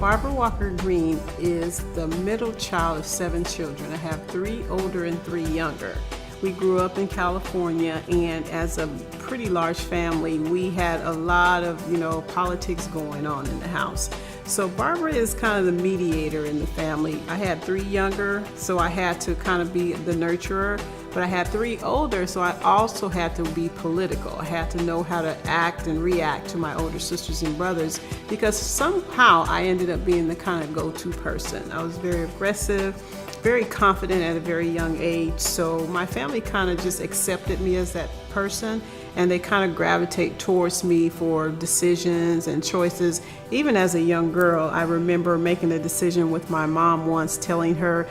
Barbara Walker Green is the middle child of 7 children. I have 3 older and 3 younger. We grew up in California, and as a pretty large family, we had a lot of, politics going on in the house. So Barbara is kind of the mediator in the family. I had 3 younger, so I had to kind of be the nurturer, but I had 3 older, so I also had to be political. I had to know how to act and react to my older sisters and brothers, because somehow I ended up being the kind of go-to person. I was very aggressive, very confident at a very young age, so my family kind of just accepted me as that person, and they kind of gravitate towards me for decisions and choices. Even as a young girl, I remember making a decision with my mom once, telling her,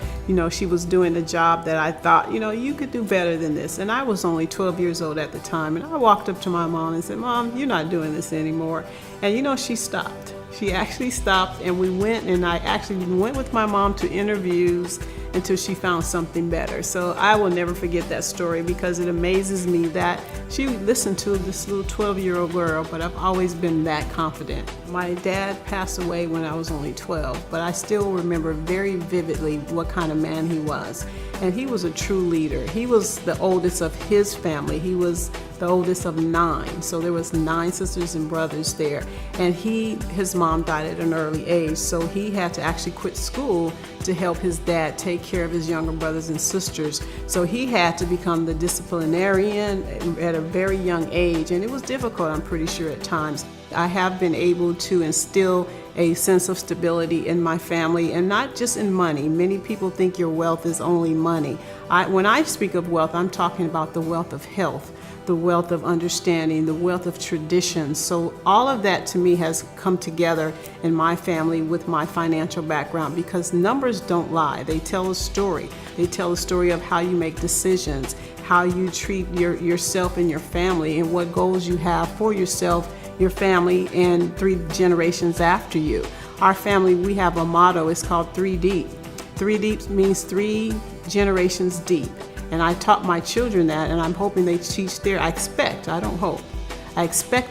she was doing a job that I thought, you could do better than this. And I was only 12 years old at the time, and I walked up to my mom and said, "Mom, you're not doing this anymore." And she stopped. She actually stopped, and we went, and I actually went with my mom to interviews until she found something better. So I will never forget that story, because it amazes me that she listened to this little 12-year-old girl, but I've always been that confident. My dad passed away when I was only 12, but I still remember very vividly what kind of man he was. And he was a true leader. He was the oldest of his family. He was the oldest of 9. So there was 9 sisters and brothers there. And his mom died at an early age, so he had to actually quit school to help his dad take care of his younger brothers and sisters. So he had to become the disciplinarian at a very young age, and it was difficult, I'm pretty sure, at times. I have been able to instill a sense of stability in my family, and not just in money. Many people think your wealth is only money. When I speak of wealth, I'm talking about the wealth of health, the wealth of understanding, the wealth of traditions. So all of that to me has come together in my family with my financial background, because numbers don't lie. They tell a story. They tell a story of how you make decisions, how you treat yourself and your family, and what goals you have for yourself, your family, and 3 generations after you. Our family, we have a motto. It's called 3 Deep. 3 Deep means 3 generations deep. And I taught my children that, and I'm hoping they teach I expect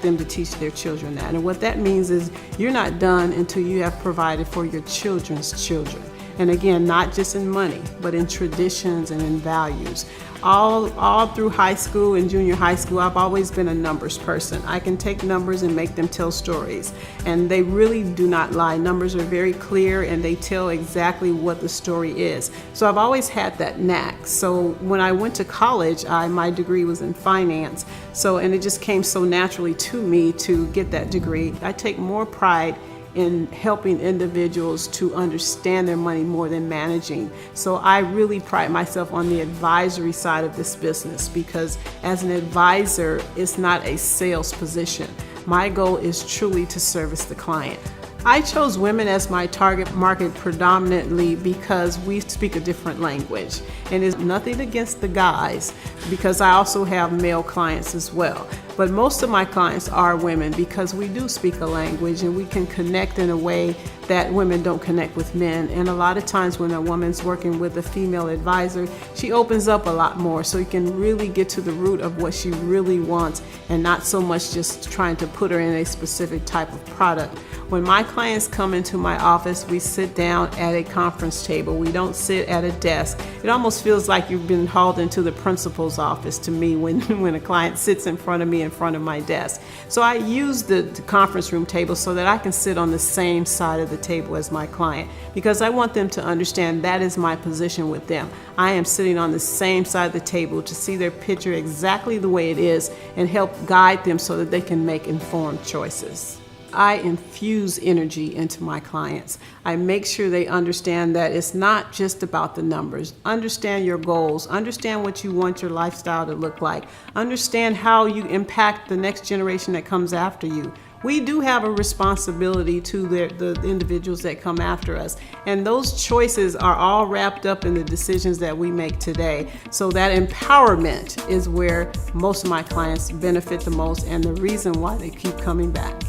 them to teach their children that. And what that means is you're not done until you have provided for your children's children. And again, not just in money, but in traditions and in values. All through high school and junior high school, I've always been a numbers person. I can take numbers and make them tell stories. And they really do not lie. Numbers are very clear, and they tell exactly what the story is. So I've always had that knack. So when I went to college, my degree was in finance. And it just came so naturally to me to get that degree. I take more pride in helping individuals to understand their money more than managing. So I really pride myself on the advisory side of this business, because as an advisor, it's not a sales position. My goal is truly to service the client. I chose women as my target market predominantly because we speak a different language. And it's nothing against the guys, because I also have male clients as well. But most of my clients are women, because we do speak a language and we can connect in a way that women don't connect with men. And a lot of times when a woman's working with a female advisor, she opens up a lot more, so you can really get to the root of what she really wants, and not so much just trying to put her in a specific type of product. When my clients come into my office, we sit down at a conference table. We don't sit at a desk. It almost feels like you've been hauled into the principal's office to me when a client sits in front of me, in front of my desk. So I use the conference room table so that I can sit on the same side of the table as my client, because I want them to understand that is my position with them. I am sitting on the same side of the table to see their picture exactly the way it is and help guide them so that they can make informed choices. I infuse energy into my clients. I make sure they understand that it's not just about the numbers. Understand your goals. Understand what you want your lifestyle to look like. Understand how you impact the next generation that comes after you. We do have a responsibility to the individuals that come after us. And those choices are all wrapped up in the decisions that we make today. So that empowerment is where most of my clients benefit the most, and the reason why they keep coming back.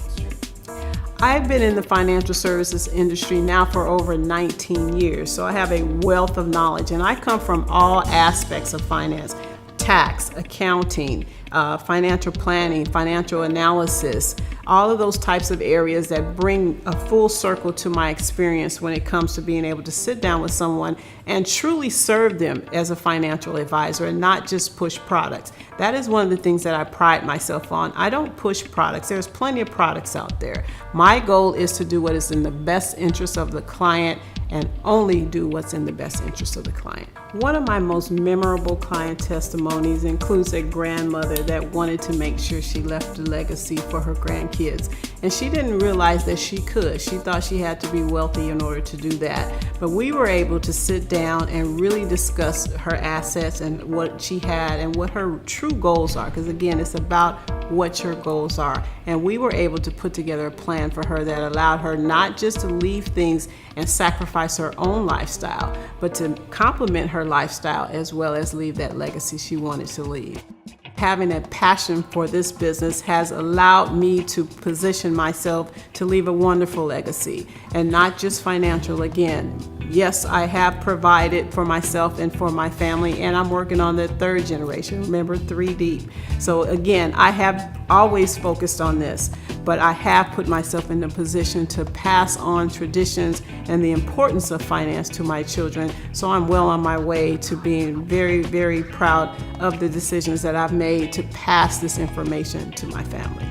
I've been in the financial services industry now for over 19 years, so I have a wealth of knowledge, and I come from all aspects of finance: tax, accounting, financial planning, financial analysis, all of those types of areas that bring a full circle to my experience when it comes to being able to sit down with someone and truly serve them as a financial advisor and not just push products. That is one of the things that I pride myself on. I don't push products. There's plenty of products out there. My goal is to do what is in the best interest of the client and only do what's in the best interest of the client. One of my most memorable client testimonies includes a grandmother that wanted to make sure she left a legacy for her grandkids. And she didn't realize that she could. She thought she had to be wealthy in order to do that. But we were able to sit down and really discuss her assets and what she had and what her true goals are. Because again, it's about what your goals are. And we were able to put together a plan for her that allowed her not just to leave things and sacrifice her own lifestyle, but to complement her lifestyle as well as leave that legacy she wanted to leave. Having a passion for this business has allowed me to position myself to leave a wonderful legacy, and not just financial. Again, yes, I have provided for myself and for my family, and I'm working on the third generation, remember 3 deep. So again, I have always focused on this, but I have put myself in a position to pass on traditions and the importance of finance to my children. So I'm well on my way to being very, very proud of the decisions that I've made to pass this information to my family.